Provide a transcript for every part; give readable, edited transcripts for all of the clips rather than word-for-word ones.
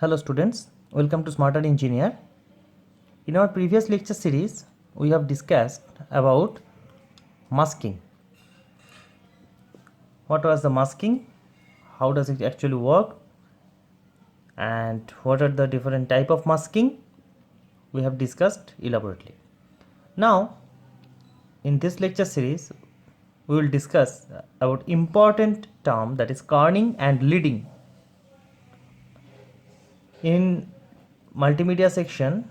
Hello students, welcome to Smarter Engineer. In our previous lecture series, we have discussed about masking. What was the masking? How does it actually work? And what are the different type of masking? We have discussed elaborately. Now, in this lecture series, we will discuss about important term, that is kerning and leading. In multimedia section,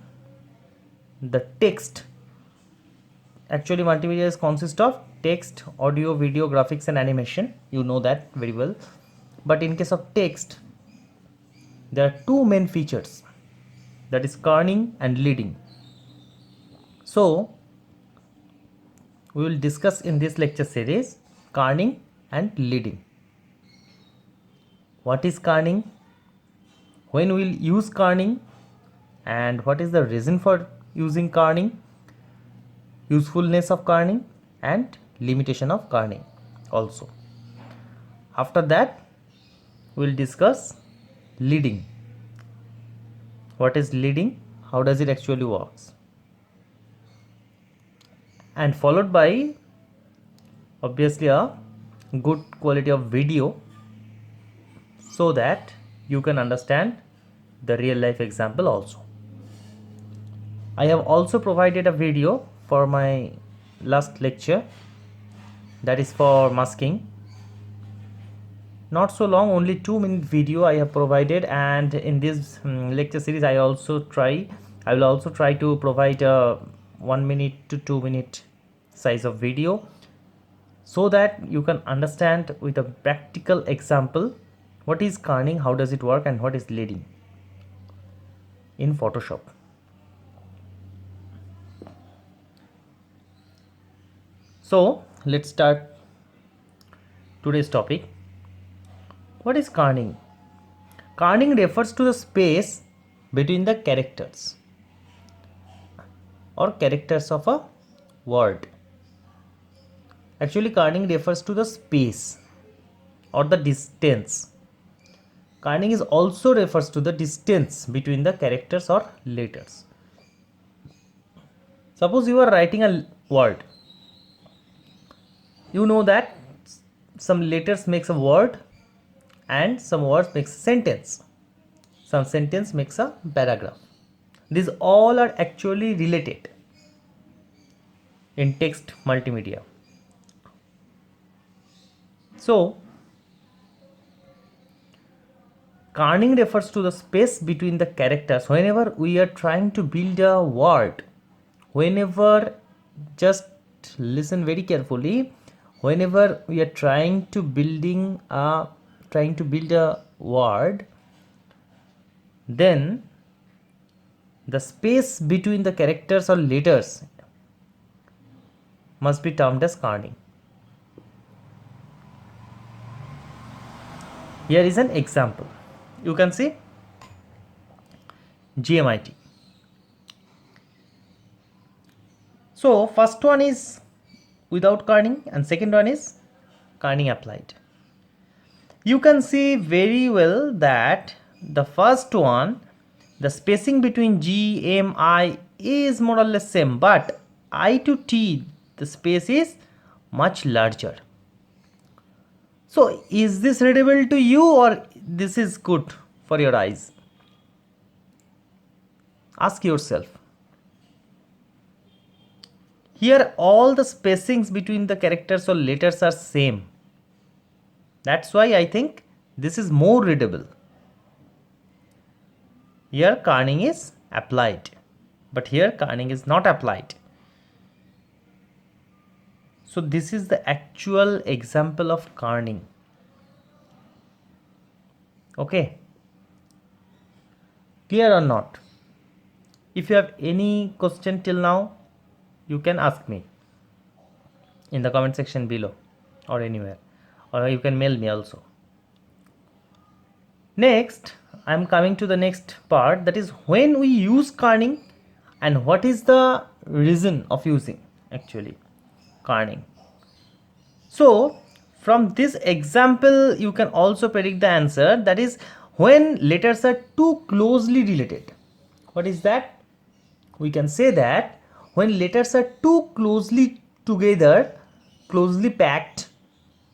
the text, actually multimedia consists of text, audio, video, graphics and animation. You know that very well. But in case of text, there are two main features, that is kerning and leading. So we will discuss in this lecture series kerning and leading. What is kerning? When we will use kerning, and what is the reason for using kerning, usefulness of kerning and limitation of kerning also. After that, we will discuss leading. What is leading? How does it actually works? And followed by obviously a good quality of video, so that you can understand the real life example also. I have also provided a video for my last lecture, that is for masking. Not so long, only 2-minute video I have provided, and in this lecture series I will also try to provide a 1 minute to 2 minute size of video, so that you can understand with a practical example what is kerning, how does it work, and what is leading in Photoshop. So let's start today's topic. What is kerning? Kerning refers to the space between the characters or characters of a word. Actually, kerning refers to the space or the distance. Kerning is also refers to the distance between the characters or letters. Suppose you are writing a word. You know that some letters makes a word and some words makes a sentence. Some sentence makes a paragraph. These all are actually related in text multimedia. So kerning refers to the space between the characters. Whenever we are trying to build a word, just listen very carefully, whenever we are trying to build a word, then the space between the characters or letters must be termed as kerning. Here is an example. You can see GMIT. So first one is without kerning and second one is kerning applied. You can see very well that the first one, the spacing between G, M, I is more or less same, but I to T, the space is much larger. So is this readable to you, or this is good for your eyes? Ask yourself. Here all the spacings between the characters or letters are same. That's why I think this is more readable. Here kerning is applied, but here kerning is not applied. So this is the actual example of kerning. Okay, clear or not? If you have any question till now, you can ask me in the comment section below or anywhere, or you can mail me also. Next, I am coming to the next part, that is when we use kerning and what is the reason of using actually kerning. So from this example you can also predict the answer, that is when letters are too closely related. What is that? We can say that when letters are too closely together, closely packed,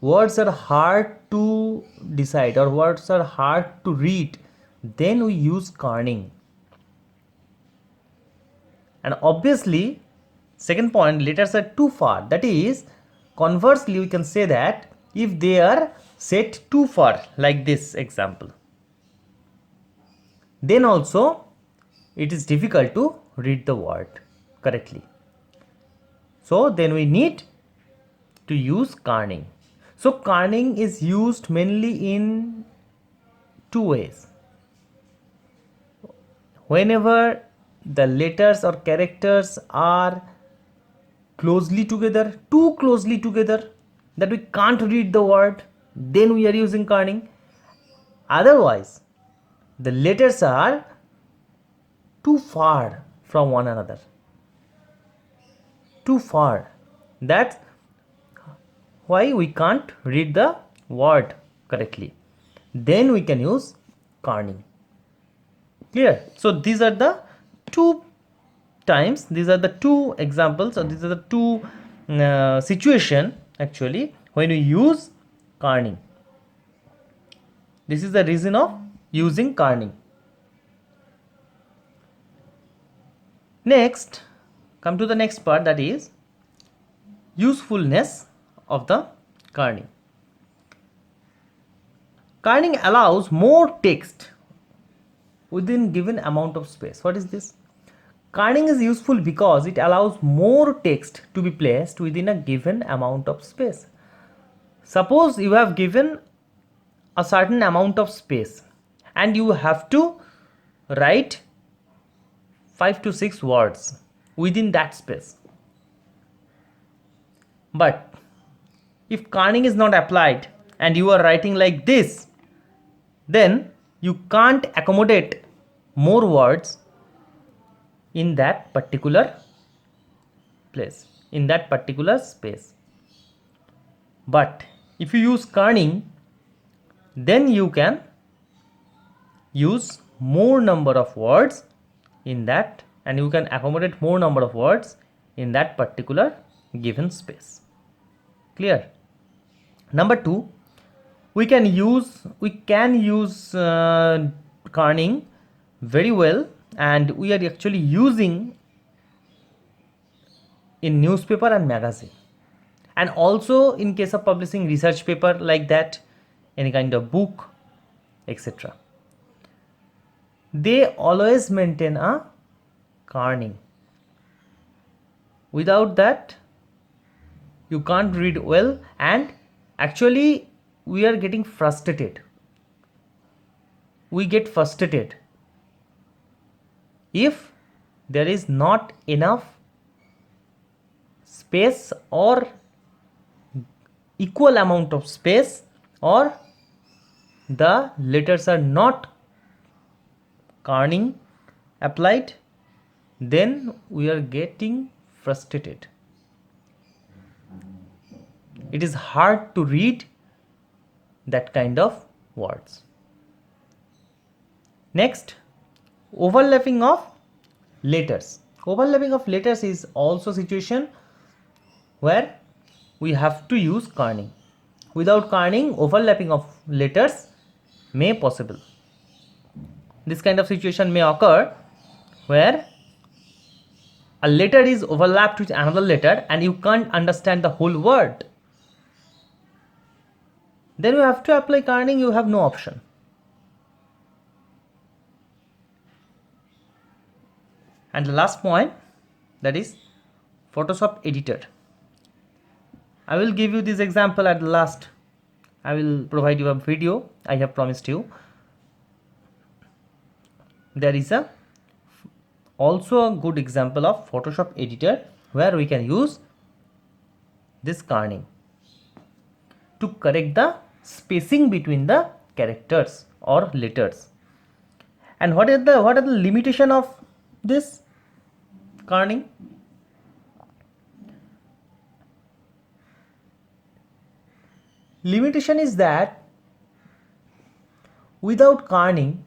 words are hard to decide or words are hard to read, then we use kerning. And obviously, second point, letters are too far. That is, conversely, we can say that if they are set too far, like this example, then also it is difficult to read the word correctly. So then we need to use kerning. So kerning is used mainly in two ways. Whenever the letters or characters are closely together, too closely together, that we can't read the word, then we are using kerning. Otherwise, the letters are too far from one another, too far. That's why we can't read the word correctly. Then we can use kerning. Clear? So these are the two times, these are the two examples, or these are the two situation actually when we use kerning. This is the reason of using kerning. Next, come to the next part, that is usefulness of the kerning. Kerning allows more text within given amount of space. What is this? Kerning is useful because it allows more text to be placed within a given amount of space. Suppose you have given a certain amount of space and you have to write 5 to 6 words within that space. But if kerning is not applied and you are writing like this, then you can't accommodate more words in that particular place, in that particular space. But if you use kerning, then you can use more number of words in that, and you can accommodate more number of words in that particular given space. Clear? Number 2, we can use kerning very well, and we are actually using in newspaper and magazine, and also in case of publishing research paper like that, any kind of book, etc. They always maintain a kerning. Without that, you can't read well, and actually we are getting frustrated. We get frustrated if there is not enough space or equal amount of space, or the letters are not kerning applied, then we are getting frustrated. It is hard to read that kind of words. Next, overlapping of letters. Overlapping of letters is also a situation where we have to use kerning. Without kerning, overlapping of letters may possible. This kind of situation may occur where a letter is overlapped with another letter and you can't understand the whole word. Then you have to apply kerning, you have no option. And the last point, that is Photoshop editor. I will give you this example at the last. I will provide you a video, I have promised you. There is also a good example of Photoshop editor where we can use this kerning to correct the spacing between the characters or letters. And what are the limitation of this kerning? Limitation is that Without kerning,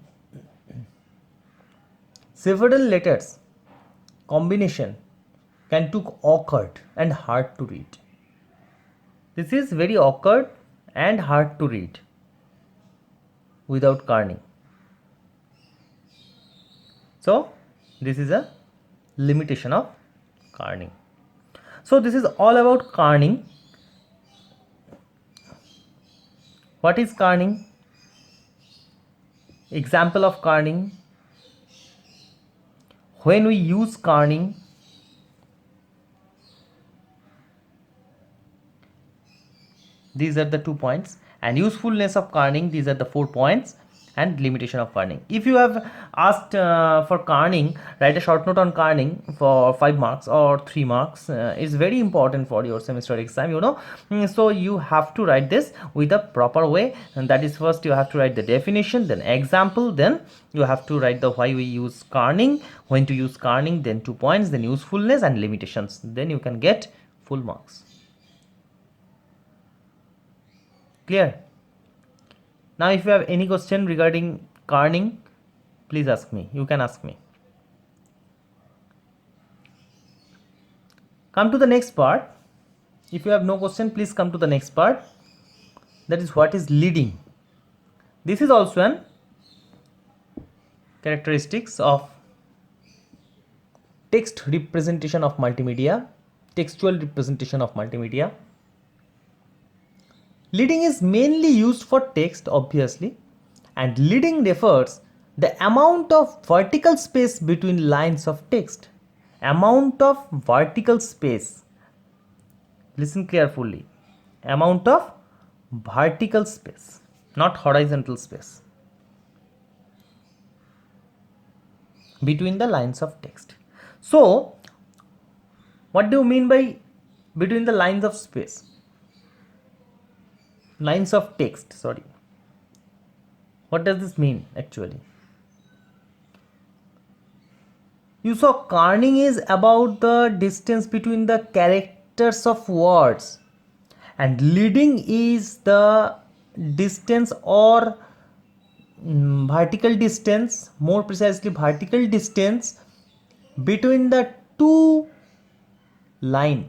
several letters combination can look awkward and hard to read. This is very awkward and hard to read without kerning. So this is a limitation of kerning. So this is all about kerning. What is kerning? Example of kerning. When we use kerning, these are the 2 points, and usefulness of kerning, these are the 4 points, and limitation of kerning. If you have asked for kerning, write a short note on kerning for 5 marks or 3 marks. It's very important for your semester exam, you know. So you have to write this with a proper way, and that is, first you have to write the definition, then example, then you have to write the why we use kerning, when to use kerning, then 2 points, then usefulness and limitations, then you can get full marks. Clear? Now if you have any question regarding kerning, please ask me. You can ask me. Come to the next part. If you have no question, please come to the next part. That is, what is leading? This is also an characteristics of text representation of multimedia, textual representation of multimedia. Leading is mainly used for text, obviously, and leading refers the amount of vertical space between lines of text. Amount of vertical space. Listen carefully. Amount of vertical space, not horizontal space, between the lines of text. So, what do you mean by between the lines of space? Lines of text, sorry. What does this mean actually? You saw kerning is about the distance between the characters of words, and leading is the distance or vertical distance, more precisely vertical distance between the two line.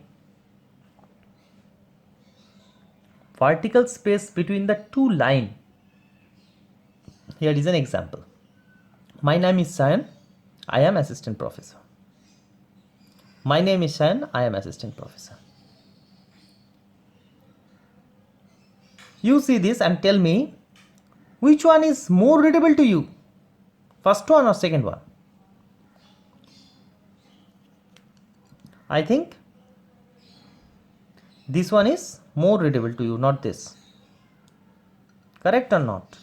Vertical space between the two line. Here is an example. My name is Sayan. I am assistant professor. My name is Sayan. I am assistant professor. You see this and tell me which one is more readable to you, first one or second one? I think this one is more readable to you, not this. Correct or not?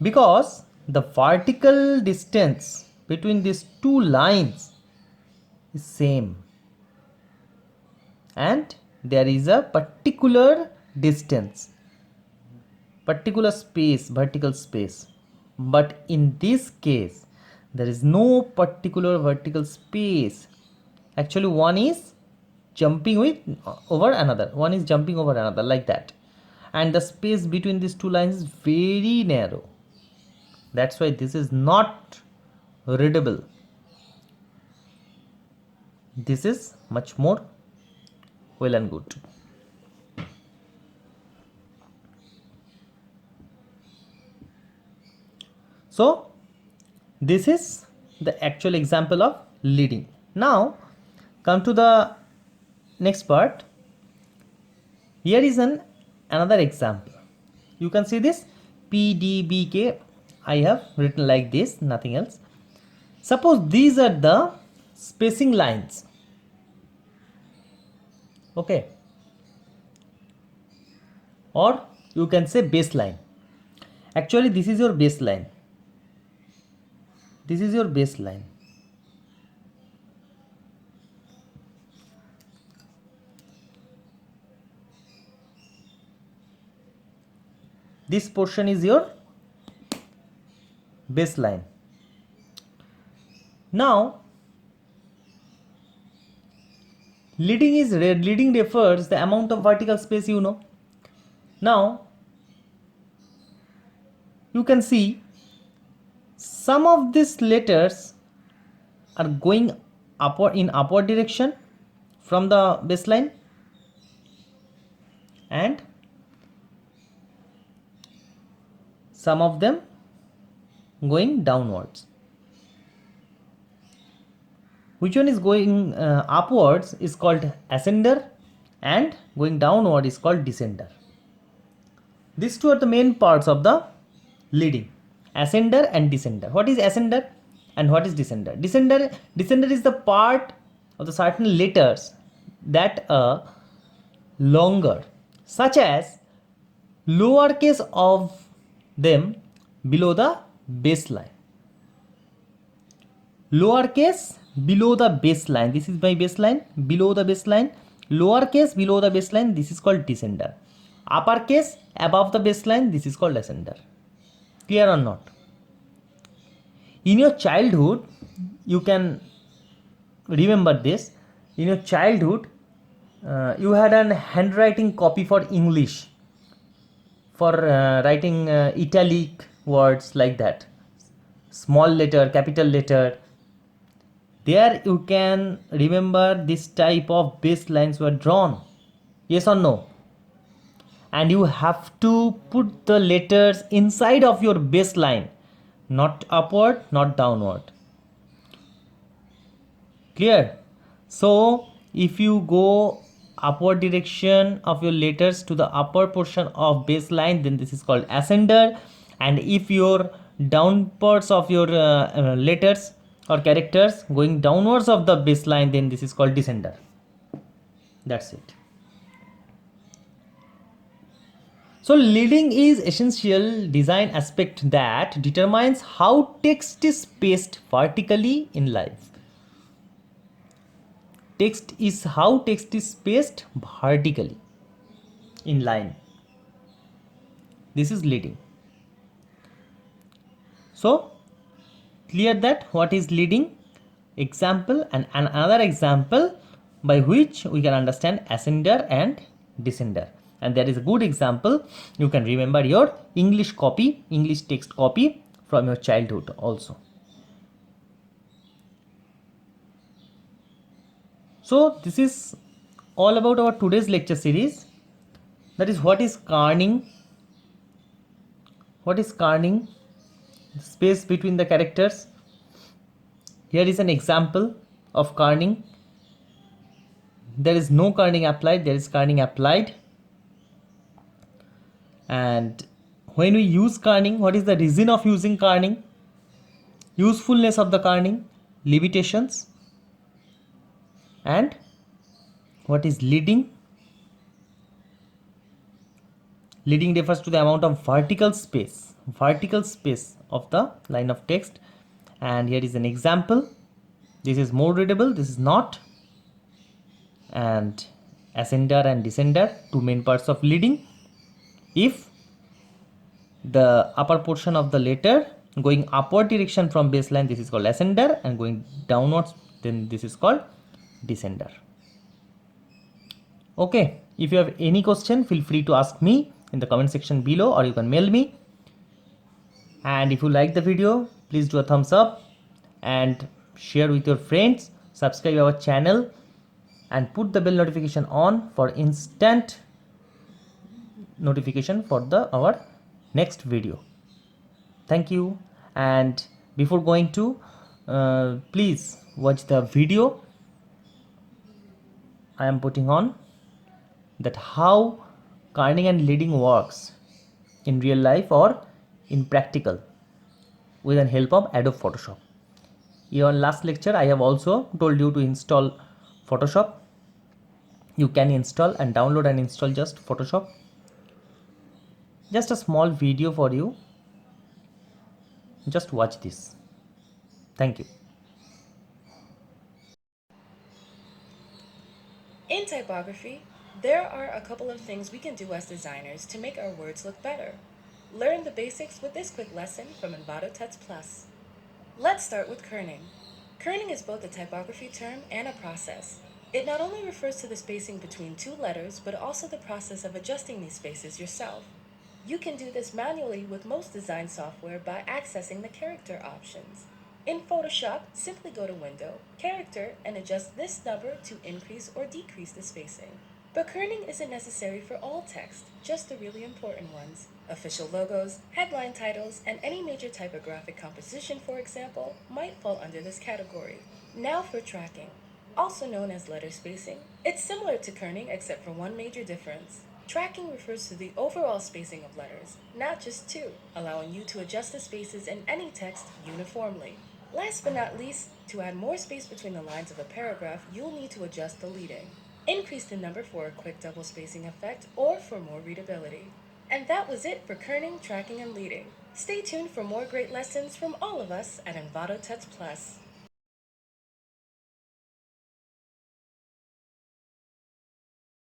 Because the vertical distance between these two lines is same, and there is a particular distance, particular space, vertical space. But in this case, there is no particular vertical space. Actually, one is jumping over another, one is jumping over another, like that, and the space between these two lines is very narrow. That's why this is not readable. This is much more well and good. So this is the actual example of leading. Now come to the next part. Here is another example. You can see this PDBK. I have written like this, nothing else. Suppose these are the spacing lines. Okay. Or you can say baseline. Actually, this is your baseline. This is your baseline. This portion is your baseline. Now Leading refers the amount of vertical space, you know. Now you can see some of these letters are going upward in upward direction from the baseline, and some of them going downwards. Which one is going upwards is called ascender, and going downward is called descender. These two are the main parts of the leading: ascender and descender. What is ascender and what is descender? Descender is the part of the certain letters that are longer, such as lowercase of them below the baseline. Lowercase below the baseline, this is my baseline, below the baseline. Lowercase below the baseline, this is called descender. Uppercase above the baseline, this is called ascender. Clear or not? In your childhood, you can remember this. In your childhood, you had an handwriting copy for English, for writing italic words like that, small letter, capital letter. There you can remember this type of baselines were drawn. Yes or no? And you have to put the letters inside of your baseline, not upward, not downward. Clear? So if you go upward direction of your letters to the upper portion of baseline, then this is called ascender. And if your down parts of your letters or characters going downwards of the baseline, then this is called descender. That's it. So leading is essential design aspect that determines how text is spaced vertically in life. Text is how text is spaced vertically in line. This is leading. So clear that what is leading? Example and another example by which we can understand ascender and descender. And there is a good example. You can remember your English copy, English text copy from your childhood also. So this is all about our today's lecture series. That is, what is kerning? What is kerning? Space between the characters. Here is an example of kerning. There is no kerning applied, there is kerning applied. And when we use kerning, what is the reason of using kerning? Usefulness of the kerning, limitations, and what is leading? Leading refers to the amount of vertical space of the line of text. And here is an example. This is more readable, this is not. And ascender and descender, two main parts of leading. If the upper portion of the letter going upward direction from baseline, this is called ascender, and going downwards, then this is called descender. Okay, if you have any question, feel free to ask me in the comment section below, or you can mail me. And if you like the video, please do a thumbs up and share with your friends, subscribe our channel, and put the bell notification on for instant notification for our next video. Thank you. And before going to please watch the video I am putting on, that how kerning and leading works in real life or in practical with the help of Adobe Photoshop. In last lecture I have also told you to install Photoshop. You can install and download and install just Photoshop. Just a small video for you. Just watch this. Thank you. In typography, there are a couple of things we can do as designers to make our words look better. Learn the basics with this quick lesson from Envato Text Plus. Let's start with kerning. Kerning is both a typography term and a process. It not only refers to the spacing between two letters, but also the process of adjusting these spaces yourself. You can do this manually with most design software by accessing the character options. In Photoshop, simply go to Window, Character, and adjust this number to increase or decrease the spacing. But kerning isn't necessary for all text, just the really important ones. Official logos, headline titles, and any major typographic composition, for example, might fall under this category. Now for tracking. Also known as letter spacing, it's similar to kerning except for one major difference. Tracking refers to the overall spacing of letters, not just two, allowing you to adjust the spaces in any text uniformly. Last but not least, to add more space between the lines of a paragraph, you'll need to adjust the leading. Increase the number for a quick double spacing effect or for more readability. And that was it for kerning, tracking, and leading. Stay tuned for more great lessons from all of us at Envato Tuts Plus.